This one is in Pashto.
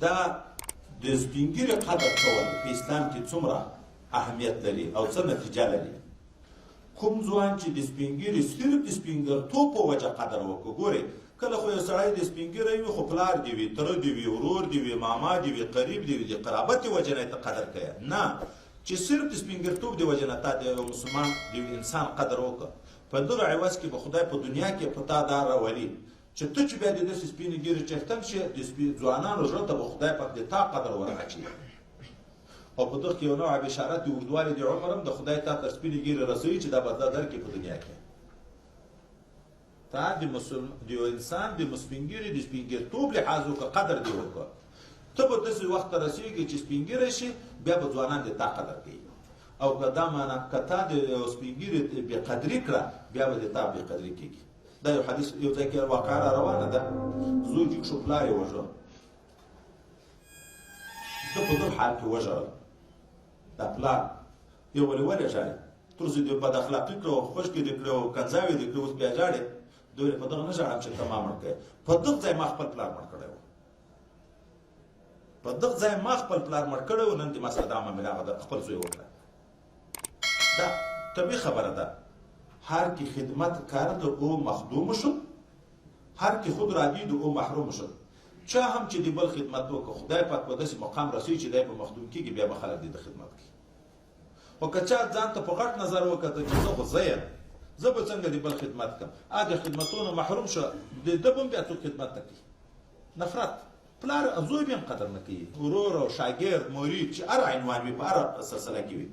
دا د سپین ږیري قدر کول په اسلام کې څومره اهمیت لري او څه نتیجه لري. کوم ځوان چې د سپین ږیري صرف د سپینږیرتوب په وجه قدر وکړو، ګورې کله خو یو سړی د سپین ږیری وي خو پلار دې وي، تره دې وي، ورور دې وي، ماما دې وي، قریب دې وي، د قرابت د وجه نه یې ته قدر کوې. نه، چې صرف د سپینږیرتوب د وجه نه تا د یو مسلمان د یو انسان قدر وکړه، په دغه عوض کې به خدای په دنیا کې په تا دا راولي چې ته چې بیا د داسې سپینې ږیرې څښتن شې، د ځوانانو زړه ته به خدای پاک د تا قدر ور اچوي. او په دغه کې یو نوع بشارت د اوږدوالي د عمر هم د خدای تا تر سپینې ږیرې رسوي چې دا به دا درکړي په دنیا کې. تا د یو انسان د سپین ږیري د سپینږیرتوب لحاظ وکړه، قدر دې وکړه، ته به داسې وخت ته رسېږي چې سپین ږیری شي بیا به ځوانان د تا قدر کوي. او که دا معنا که تا د یو سپین ږیري بېقدري کړه بیا به د تا بېقدري کېږي. دا یو حدیث یو ځای کې واقعه را روانه ده، زوی جګ شو، پلار یې وژه، ده په دغه حال کې وژړل. دا پلار یو ولې ژاړې؟ تر څو دې بد اخلاقي کړه او خشکې دې کړه او کنځاوې دې کړه، اوس بیا ژاړې؟ ده ویل په دغه نه ژاړم چې ته ما مړ کړې، په دغه ځای ما خپل پلار مړ کړی و، په دغه ځای ما خپل پلار مړ کړی و، نن دې ما سره دا معامله هغه خپل زوی وکړه. دا طبیعي خبره ده. هر کی خدمت کرد او مخدوم شد، هر کی خود را دید او محروم شد. چا هم چې د بل خدمت وکړه، خدای پاک په داسې مقام رسوي چې دی په مخدوم کېږي، بیا به خلک د خدمت کوي. خو که چا ځان ته په غټ نظر وکړه چې زه خو زه یم، زه به څنګه د بل خدمت کړم، د خدمتونو محروم شو، د ده به هم بیا څوک خدمت نه کوي. نفرت، پلار زوی به هم قدر نه کوي، ورور او شاګرد، مرید چې هر عنوان وي په هر سلسله کې وي.